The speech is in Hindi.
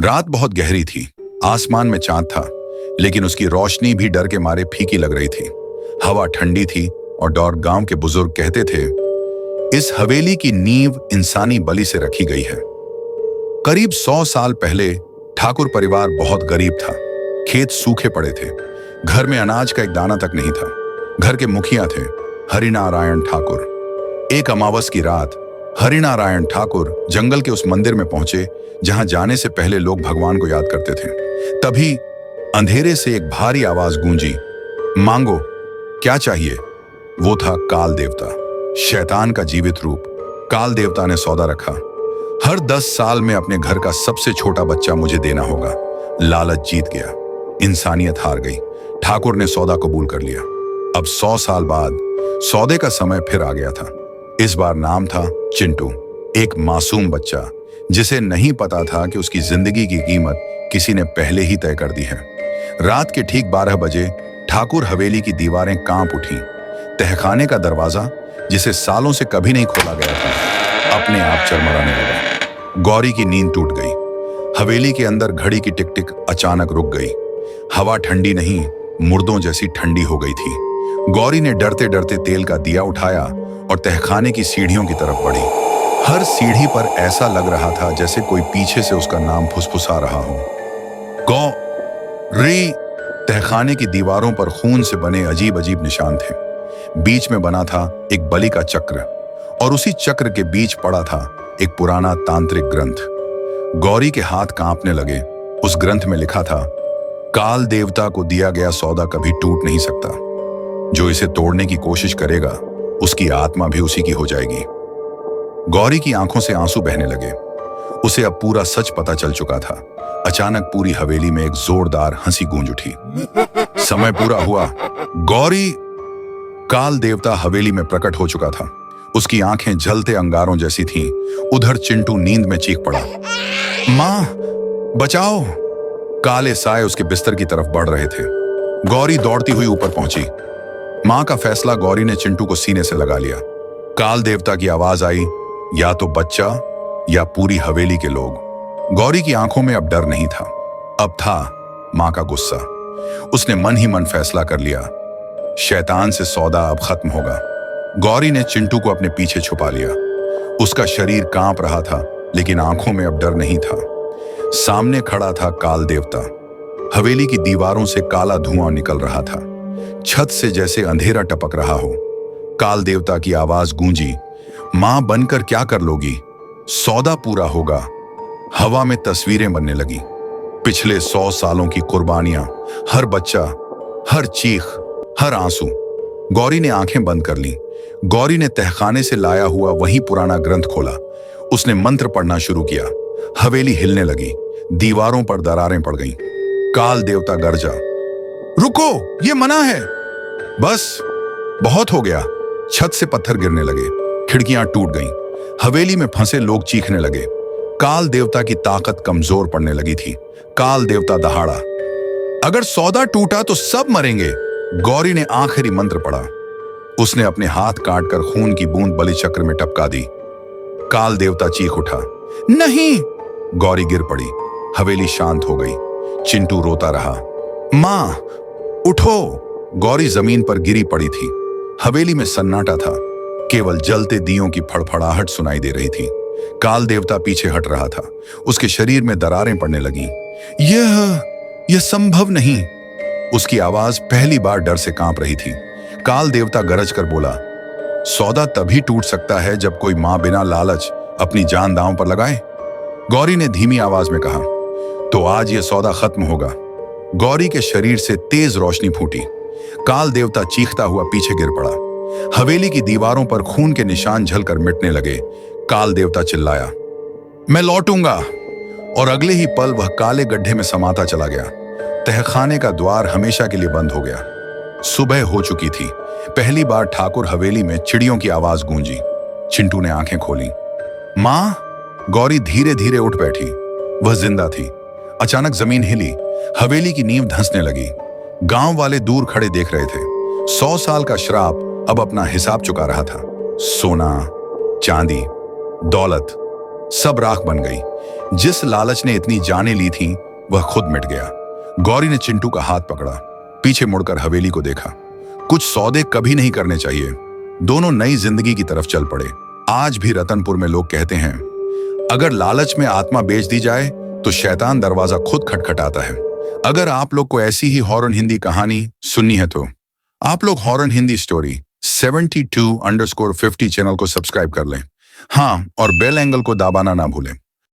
रात बहुत गहरी थी। आसमान में चांद था, लेकिन उसकी रोशनी भी डर के मारे फीकी लग रही थी। हवा ठंडी थी और डॉर गांव के बुजुर्ग कहते थे, इस हवेली की नींव इंसानी बलि से रखी गई है। करीब 100 साल पहले ठाकुर परिवार बहुत गरीब था। खेत सूखे पड़े थे, घर में अनाज का एक दाना तक नहीं था। घर के मुखिया थे हरिनारायण ठाकुर। एक अमावस की रात हरिनारायण ठाकुर जंगल के उस मंदिर में पहुंचे जहां जाने से पहले लोग भगवान को याद करते थे। तभी अंधेरे से एक भारी आवाज गूंजी, मांगो, क्या चाहिए? वो था काल देवता, शैतान का जीवित रूप। काल देवता ने सौदा रखा, हर 10 साल में अपने घर का सबसे छोटा बच्चा मुझे देना होगा। लालच जीत गया, इंसानियत हार गई। ठाकुर ने सौदा कबूल कर लिया। अब 100 साल बाद सौदे का समय फिर आ गया था। इस बार नाम था चिंटू, एक मासूम बच्चा जिसे नहीं पता था कि उसकी जिंदगी की कीमत किसी ने पहले ही तय कर दी है। रात के ठीक 12 बजे ठाकुर हवेली की दीवारें कांप उठी। तहखाने का दरवाजा, जिसे सालों से कभी नहीं खोला गया था, अपने आप चरमराने लगा। गौरी की नींद टूट गई। हवेली के अंदर घड़ी की टिक टिक अचानक रुक गई। हवा ठंडी नहीं, मुर्दों जैसी ठंडी हो गई थी। गौरी ने डरते डरते तेल का दिया उठाया और तहखाने की सीढ़ियों की तरफ बढ़ी। हर सीढ़ी पर ऐसा लग रहा था जैसे कोई पीछे से उसका नाम फुसफुसा रहा हो। गौरी। तहखाने की दीवारों पर खून से बने अजीब अजीब निशान थे। बीच में बना था एक बलि का चक्र और उसी चक्र के बीच पड़ा था एक पुराना तांत्रिक ग्रंथ। गौरी के हाथ कांपने लगे। उस ग्रंथ में लिखा था, काल देवता को दिया गया सौदा कभी टूट नहीं सकता। जो इसे तोड़ने की कोशिश करेगा, उसकी आत्मा भी उसी की हो जाएगी। गौरी की आंखों से आंसू बहने लगे। उसे अब पूरा सच पता चल चुका था। अचानक पूरी हवेली में एक जोरदार हंसी गूंज उठी। समय पूरा हुआ। गौरी। काल देवता हवेली में प्रकट हो चुका था। उसकी आंखें जलते अंगारों जैसी थीं। उधर चिंटू नींद में चीख पड़ा, मां, बचाओ। काले साए उसके बिस्तर की तरफ बढ़ रहे थे। गौरी दौड़ती हुई ऊपर पहुंची। मां का फैसला गौरी ने चिंटू को सीने से लगा लिया। काल देवता की आवाज आई, या तो बच्चा या पूरी हवेली के लोग। गौरी की आंखों में अब डर नहीं था, अब था मां का गुस्सा। उसने मन ही मन फैसला कर लिया, शैतान से सौदा अब खत्म होगा। गौरी ने चिंटू को अपने पीछे छुपा लिया। उसका शरीर कांप रहा था, लेकिन आंखों में अब डर नहीं था। सामने खड़ा था काल देवता। हवेली की दीवारों से काला धुआं निकल रहा था। छत से जैसे अंधेरा टपक रहा हो। काल देवता की आवाज गूंजी, मां बनकर क्या कर लोगी? सौदा पूरा होगा। हवा में तस्वीरें बनने लगी। पिछले 100 सालों की कुर्बानियां, हर बच्चा, हर चीख, हर आंसू। गौरी ने आंखें बंद कर ली। गौरी ने तहखाने से लाया हुआ वही पुराना ग्रंथ खोला। उसने मंत्र पढ़ना शुरू किया। हवेली हिलने लगी। दीवारों पर दरारें पड़ गईं। काल देवता गरजा, रुको, ये मना है। बस, बहुत हो गया। छत से पत्थर गिरने लगे। खिड़कियां टूट गईं। हवेली में फंसे लोग चीखने लगे। काल देवता की ताकत कमजोर पड़ने लगी थी। काल देवता दहाड़ा, अगर सौदा टूटा तो सब मरेंगे। गौरी ने आखिरी मंत्र पढ़ा। उसने अपने हाथ काटकर खून की बूंद बलि चक्र में टपका दी। काल देवता चीख उठा, नहीं। गौरी गिर पड़ी। हवेली शांत हो गई। चिंटू रोता रहा, मां, उठो। गौरी जमीन पर गिरी पड़ी थी। हवेली में सन्नाटा था। केवल जलते दियों की फड़फड़ाहट सुनाई दे रही थी। काल देवता पीछे हट रहा था। उसके शरीर में दरारें पड़ने लगीं। यह संभव नहीं। उसकी आवाज पहली बार डर से कांप रही थी। काल देवता गरज कर बोला, सौदा तभी टूट सकता है जब कोई मां बिना लालच अपनी जान दांव पर लगाए। गौरी ने धीमी आवाज में कहा, तो आज यह सौदा खत्म होगा। गौरी के शरीर से तेज रोशनी फूटी। काल देवता चीखता हुआ पीछे गिर पड़ा। हवेली की दीवारों पर खून के निशान झलकर मिटने लगे। काल देवता चिल्लाया, मैं लौटूंगा। और अगले ही पल वह काले गड्ढे में समाता चला गया। तहखाने का द्वार हमेशा के लिए बंद हो गया। सुबह हो चुकी थी। पहली बार ठाकुर हवेली में चिड़ियों की आवाज गूंजी। चिंटू ने आंखें खोली। मां। गौरी धीरे धीरे उठ बैठी। वह जिंदा थी। अचानक जमीन हिली। हवेली की नींव धंसने लगी। गांव वाले दूर खड़े देख रहे थे। 100 साल का श्राप अब अपना हिसाब चुका रहा था। सोना, चांदी, दौलत, सब राख बन गई। जिस लालच ने इतनी जानें ली थी वह खुद मिट गया। गौरी ने चिंटू का हाथ पकड़ा, पीछे मुड़कर हवेली को देखा। कुछ सौदे कभी नहीं करने चाहिए। दोनों नई जिंदगी की तरफ चल पड़े। आज भी रतनपुर में लोग कहते हैं, अगर लालच में आत्मा बेच दी जाए तो शैतान दरवाजा खुद खटखटाता है। अगर आप लोग को ऐसी ही हॉरर हिंदी कहानी सुननी है तो आप लोग हॉरर हिंदी स्टोरी 72_50 चैनल को सब्सक्राइब कर लें। हाँ, और बेल एंगल को दबाना ना भूलें।